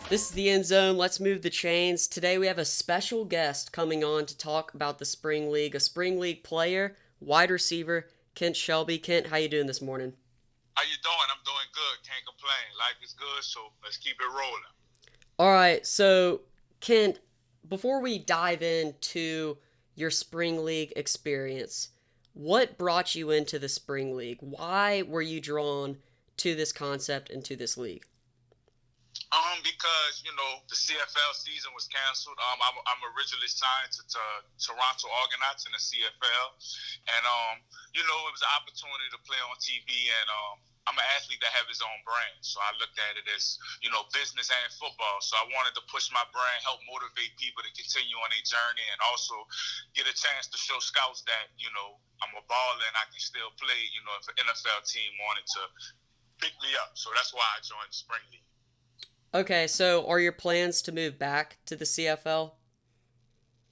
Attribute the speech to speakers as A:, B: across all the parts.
A: This is the End Zone. Let's move the chains. Today we have a special guest coming on to talk about the Spring League. A Spring League player, wide receiver, Kent Shelby. Kent, how you doing this morning?
B: How you doing? I'm doing good. Can't complain. Life is good, so let's keep it rolling.
A: All right, so Kent, before we dive into your Spring League experience, what brought you into the Spring League? Why were you drawn to this concept and to this league?
B: Because the CFL season was canceled. I'm originally signed to Toronto Argonauts in the CFL, and it was an opportunity to play on TV, and I'm an athlete that have his own brand, so I looked at it as business and football. So I wanted to push my brand, help motivate people to continue on their journey, and also get a chance to show scouts that I'm a baller and I can still play. If an NFL team wanted to pick me up, so that's why I joined the Spring League.
A: Okay, so are your plans to move back to the CFL?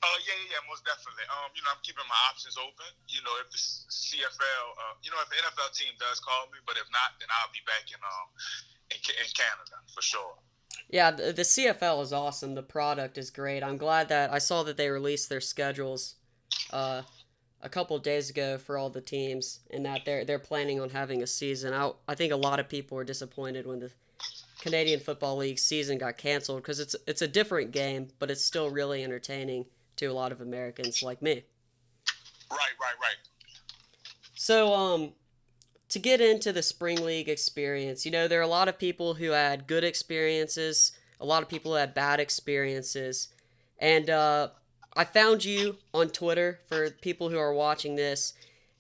B: Yeah, most definitely. I'm keeping my options open. If the CFL, if the NFL team does call me, but if not, then I'll be back in Canada for sure.
A: Yeah, the CFL is awesome. The product is great. I'm glad that I saw that they released their schedules uh, a couple of days ago for all the teams, and that they're planning on having a season. I think a lot of people were disappointed when the Canadian Football League season got canceled because it's a different game, but it's still really entertaining to a lot of Americans like me.
B: Right.
A: So, to get into the spring league experience, there are a lot of people who had good experiences, a lot of people who had bad experiences, and I found you on Twitter for people who are watching this,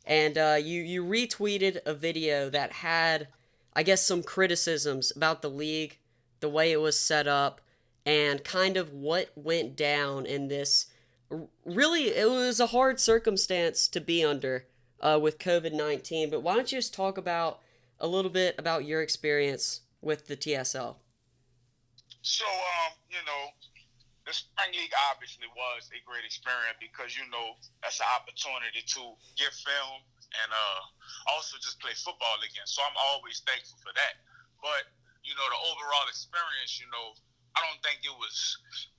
A: and you retweeted a video that had, I guess, some criticisms about the league, the way it was set up, and kind of what went down in this. Really, it was a hard circumstance to be under with COVID-19. But why don't you just talk about a little bit about your experience with the TSL?
B: So, the Spring League obviously was a great experience because that's an opportunity to get film and also just play football again. So I'm always thankful for that. But the overall experience, I don't think it was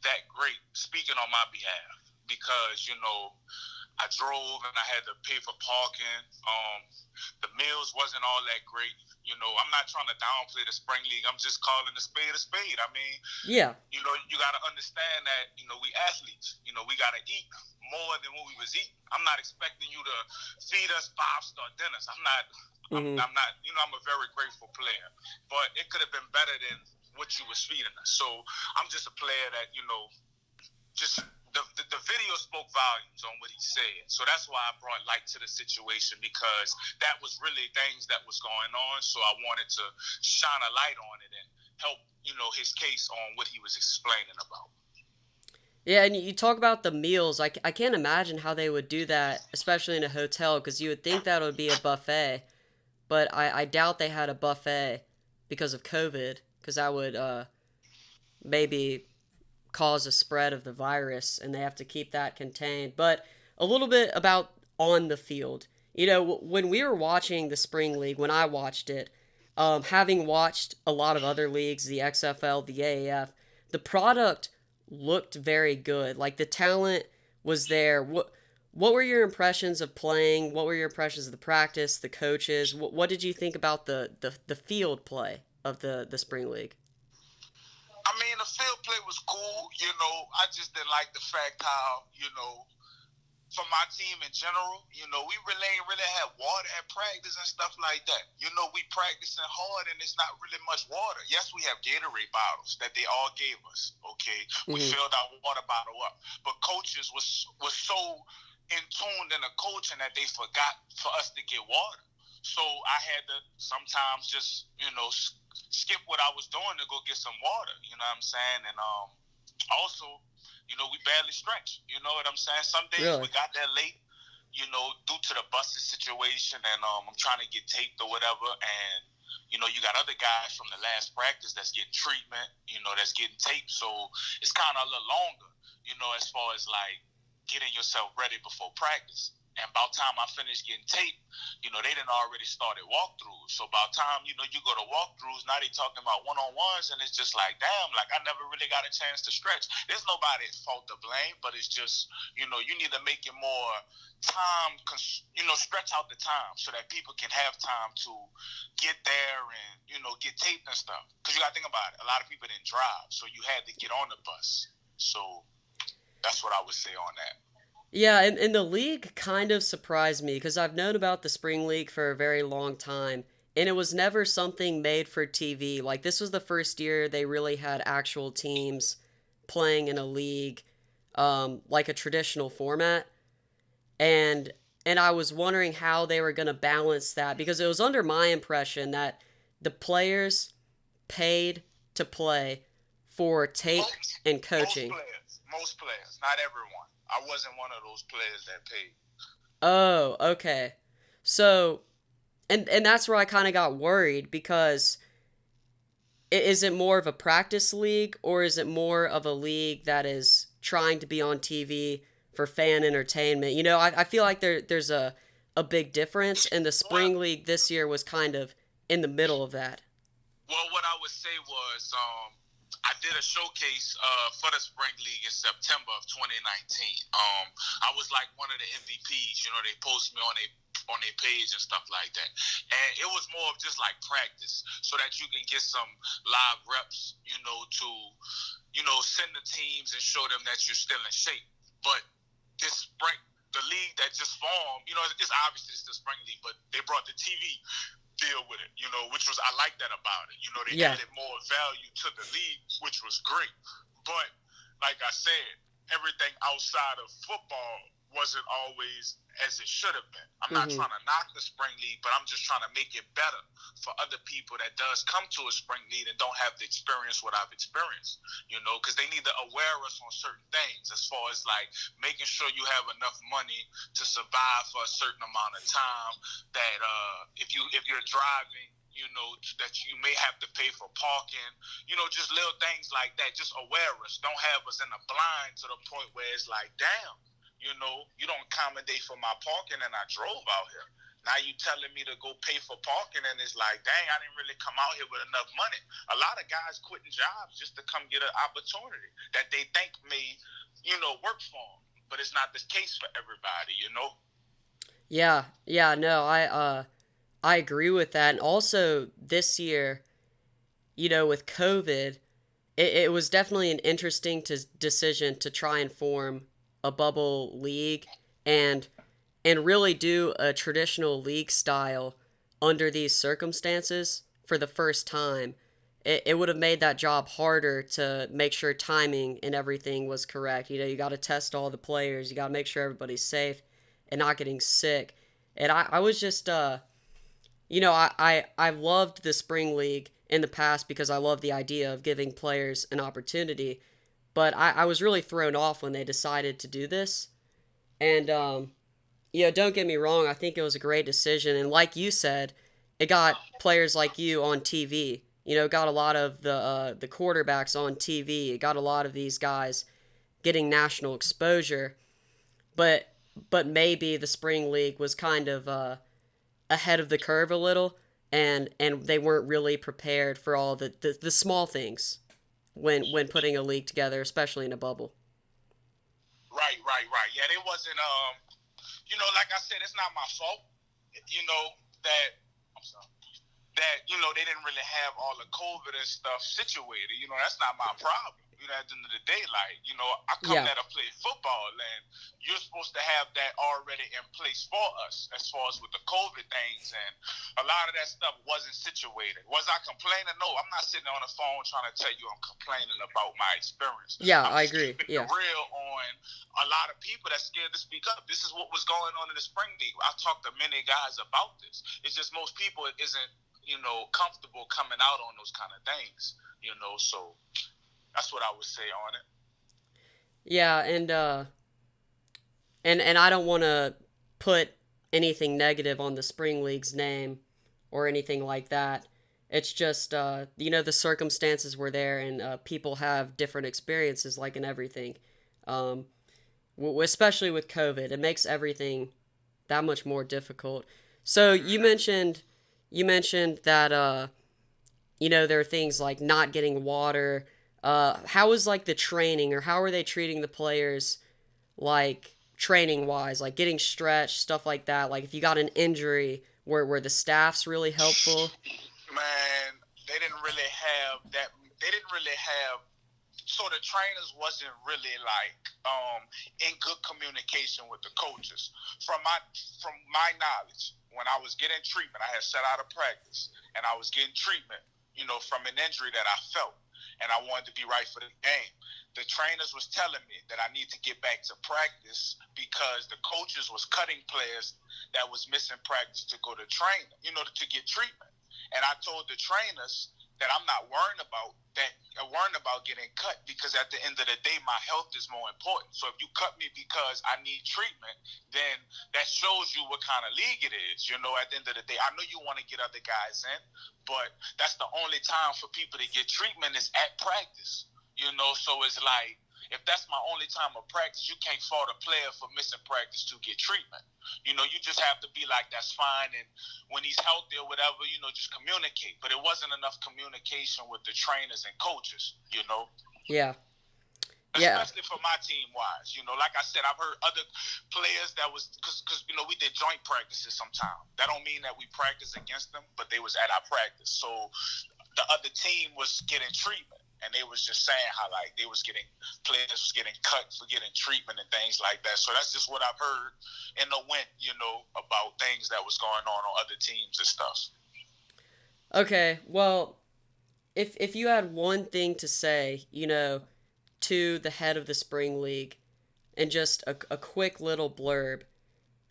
B: that great. Speaking on my behalf, because I drove and I had to pay for parking. The meals wasn't all that great. I'm not trying to downplay the spring league. I'm just calling a spade a spade. I mean,
A: Yeah.
B: you got to understand that we athletes. We got to eat more than what we was eating. I'm not expecting you to feed us 5-star dinners. I'm not.
A: Mm-hmm.
B: I'm not. I'm a very grateful player, but it could have been better than what you was feeding us. So I'm just a player that just the video spoke volumes on what he said. So that's why I brought light to the situation because that was really things that was going on. So I wanted to shine a light on it and help, his case on what he was explaining about.
A: Yeah, and you talk about the meals. I can't imagine how they would do that, especially in a hotel, because you would think that would be a buffet. But I doubt they had a buffet because of COVID, because that would maybe cause a spread of the virus, and they have to keep that contained. But a little bit about on the field. When we were watching the Spring League, when I watched it, having watched a lot of other leagues, the XFL, the AAF, the product looked very good. Like the talent was there. What were your impressions of playing? What were your impressions of the practice, the coaches? What did you think about the field play of the Spring League?
B: I mean, the field play was cool. I just didn't like the fact how, for my team in general, we really ain't really had water at practice and stuff like that. We practicing hard and it's not really much water. Yes, we have Gatorade bottles that they all gave us. Okay, we
A: Mm-hmm.
B: filled our water bottle up, but coaches was so in tune in the coaching that they forgot for us to get water. So I had to sometimes just skip what I was doing to go get some water. You know what I'm saying? And also, we barely stretched. You know what I'm saying? Some days
A: Really?
B: we got there late, due to the busing situation, and I'm trying to get taped or whatever, and you got other guys from the last practice that's getting treatment, that's getting taped, so it's kind of a little longer, as far as like getting yourself ready before practice. And by the time I finished getting taped, they didn't already started walkthroughs. So by the time, you go to walkthroughs, now they talking about one-on-ones, and it's just like, damn, like I never really got a chance to stretch. There's nobody's fault to blame, but it's just, you need to make it more time, stretch out the time so that people can have time to get there and, get taped and stuff. Because you got to think about it. A lot of people didn't drive, so you had to get on the bus. So that's what I would say on that.
A: Yeah, and the league kind of surprised me because I've known about the spring league for a very long time, and it was never something made for TV. Like this was the first year they really had actual teams playing in a league, like a traditional format, and and I was wondering how they were going to balance that because it was under my impression that the players paid to play for tape and coaching.
B: Most players, not everyone. I wasn't one of those players that paid.
A: Oh, okay. So, and that's where I kind of got worried because is it more of a practice league or is it more of a league that is trying to be on TV for fan entertainment? I feel like there's a big difference, and the
B: Well,
A: spring league this year was kind of in the middle of that.
B: Well, what I would say was I did a showcase for the Spring League in September of 2019. I was like one of the MVPs. They post me on their page and stuff like that. And it was more of just like practice so that you can get some live reps, to, send the teams and show them that you're still in shape. But this spring, the league that just formed, it's obviously it's the spring league, but they brought the TV deal with it, which was I like that about it. They
A: Yeah.
B: added more value to the league, which was great. But like I said, everything outside of football wasn't always as it should have been. I'm not
A: Hmm.
B: trying to knock the spring league, but I'm just trying to make it better for other people that does come to a spring league and don't have the experience what I've experienced, because they need to aware us on certain things as far as like making sure you have enough money to survive for a certain amount of time. That if you're driving, that you may have to pay for parking, just little things like that. Just aware us. Don't have us in the blind to the point where it's like, damn, you don't accommodate for my parking and I drove out here. Now you telling me to go pay for parking and it's like, dang, I didn't really come out here with enough money. A lot of guys quitting jobs just to come get an opportunity that they think may, work for them. But it's not the case for everybody.
A: Yeah, yeah, no, I agree with that. And also this year, with COVID, it was definitely an interesting decision to try and form a bubble league and really do a traditional league style under these circumstances for the first time. It would have made that job harder to make sure timing and everything was correct. You got to test all the players, you got to make sure everybody's safe and not getting sick. And I was just, I loved the spring league in the past because I love the idea of giving players an opportunity. But I was really thrown off when they decided to do this. And don't get me wrong, I think it was a great decision. And like you said, it got players like you on TV. Got a lot of the quarterbacks on TV. It got a lot of these guys getting national exposure. But maybe the spring league was kind of ahead of the curve a little, and they weren't really prepared for all the small things when putting a league together, especially in a bubble.
B: Right, right, right. Yeah, it wasn't. Like I said, it's not my fault. That I'm sorry. That they didn't really have all the COVID and stuff situated. That's not my problem. At the end of the day, like I come
A: Yeah.
B: there to play football, and you're supposed to have that already in place for us, as far as with the COVID things, and a lot of that stuff wasn't situated. Was I complaining? No, I'm not sitting on the phone trying to tell you I'm complaining about my experience.
A: Yeah,
B: I'm
A: I
B: just
A: agree.
B: keeping it
A: Yeah.
B: real on a lot of people that's scared to speak up. This is what was going on in the spring league. I talked to many guys about this. It's just most people isn't comfortable coming out on those kind of things. So that's what I would say on it.
A: Yeah, and I don't want to put anything negative on the spring league's name or anything like that. It's just the circumstances were there, and people have different experiences, like in everything. Especially with COVID, it makes everything that much more difficult. So you mentioned that there are things like not getting water. How is like the training, or how are they treating the players, like training wise, like getting stretched, stuff like that? Like if you got an injury, where the staff's really helpful.
B: Man, they didn't really have that. They didn't really have. So the trainers wasn't really like in good communication with the coaches. From my knowledge, when I was getting treatment, I had set out of practice and I was getting treatment, from an injury that I felt, and I wanted to be right for the game. The trainers was telling me that I need to get back to practice because the coaches was cutting players that was missing practice to go to training, to get treatment. And I told the trainers that I'm not worrying about that. Worrying about getting cut because at the end of the day, my health is more important. So if you cut me because I need treatment, then that shows you what kind of league it is. At the end of the day, I know you want to get other guys in, but that's the only time for people to get treatment is at practice. So it's like if that's my only time of practice, you can't fault a player for missing practice to get treatment. You just have to be like, that's fine. And when he's healthy or whatever, just communicate. But it wasn't enough communication with the trainers and coaches.
A: Yeah, yeah.
B: Especially for my team wise. Like I said, I've heard other players that was, because we did joint practices sometimes. That don't mean that we practice against them, but they was at our practice. So the other team was getting treatment. And they was just saying how like they was getting players was getting cut for getting treatment and things like that. So that's just what I've heard in the wind, about things that was going on other teams and stuff.
A: Okay, well, if you had one thing to say, to the head of the spring league, and just a quick little blurb,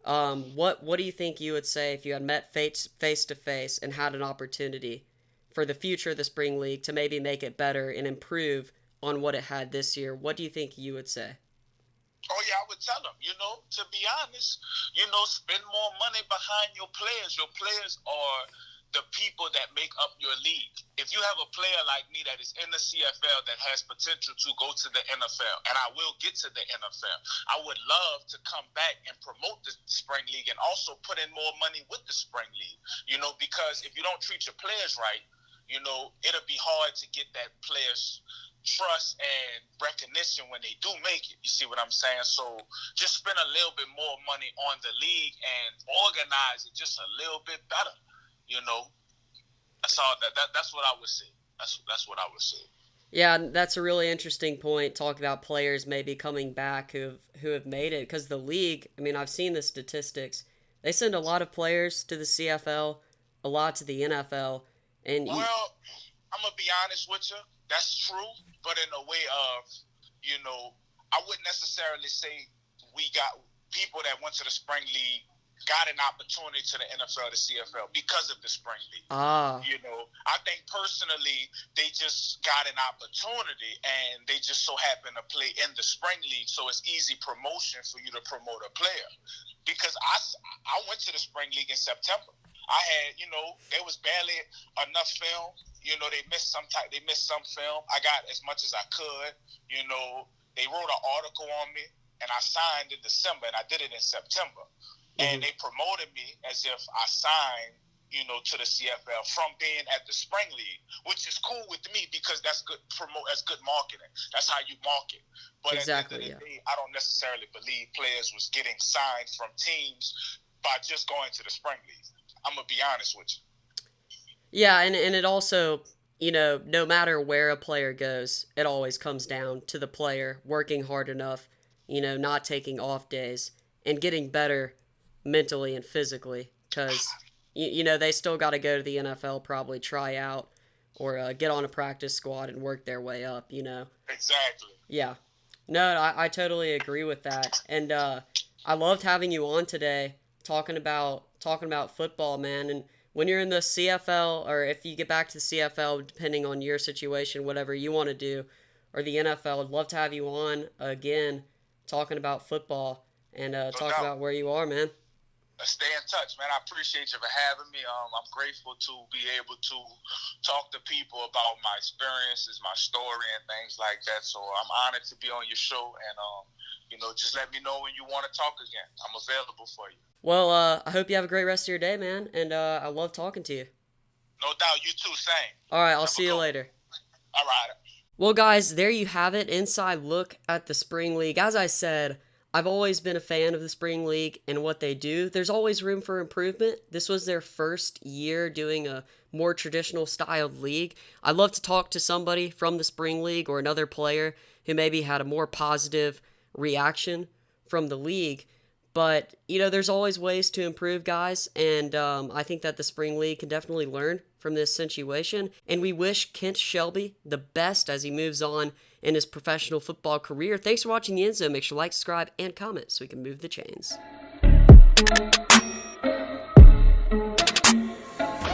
A: what do you think you would say if you had met face to face and had an opportunity for the future of the spring league to maybe make it better and improve on what it had this year? What do you think you would say?
B: Oh yeah, I would tell them, to be honest, spend more money behind your players. Your players are the people that make up your league. If you have a player like me that is in the CFL that has potential to go to the NFL, and I will get to the NFL, I would love to come back and promote the spring league and also put in more money with the spring league. Because if you don't treat your players right, it'll be hard to get that player's trust and recognition when they do make it. You see what I'm saying? So just spend a little bit more money on the league and organize it just a little bit better. You know, that's all. That's what I would say. That's what I would say.
A: Yeah, that's a really interesting point. Talk about players maybe coming back who have made it, because the league. I mean, I've seen the statistics. They send a lot of players to the CFL, a lot to the NFL, and
B: Well, I'm gonna be honest with you. That's true, but in a way of, you know, I wouldn't necessarily say we got people that went to the spring league got an opportunity to the NFL, the CFL because of the spring league.
A: ah,
B: I think personally they just got an opportunity and they just so happen to play in the spring league, so it's easy promotion for you to promote a player. Because I went to the spring league in September. I had, there was barely enough film. They missed some film. I got as much as I could. They wrote an article on me, and I signed in December, and I did it in September. And
A: mm-hmm.
B: they promoted me as if I signed, to the CFL from being at the spring league, which is cool with me because that's good that's good marketing. That's how you market. But
A: Exactly,
B: at the end
A: yeah.
B: of the day, I don't necessarily believe players was getting signed from teams by just going to the spring league. I'm gonna be honest with you.
A: Yeah, and it also, no matter where a player goes, it always comes down to the player working hard enough, not taking off days and getting better mentally and physically, because they still got to go to the NFL, probably try out, or get on a practice squad and work their way up.
B: Exactly.
A: Yeah. No, I totally agree with that. And I loved having you on today talking about football, man. And when you're in the CFL, or if you get back to the CFL, depending on your situation, whatever you want to do, or the NFL, I'd love to have you on again talking about football and
B: No
A: talk
B: doubt.
A: about where you are, man.
B: Stay in touch, man. I appreciate you for having me. I'm grateful to be able to talk to people about my experiences, my story, and things like that. So I'm honored to be on your show, and just let me know when you want to talk again. I'm available for you.
A: Well, I hope you have a great rest of your day, man, and I love talking to you.
B: No doubt. You too. Same.
A: All right, I'll
B: Have a
A: see you
B: good one.
A: later.
B: All right.
A: Well, guys, there you have it. Inside look at the Spring League. As I said, I've always been a fan of the Spring League and what they do. There's always room for improvement. This was their first year doing a more traditional styled league. I'd love to talk to somebody from the Spring League or another player who maybe had a more positive reaction from the league. But, there's always ways to improve, guys. And I think that the Spring League can definitely learn from this situation. And we wish Kent Shelby the best as he moves on in his professional football career. Thanks for watching the End Zone. Make sure to like, subscribe, and comment so we can move the chains.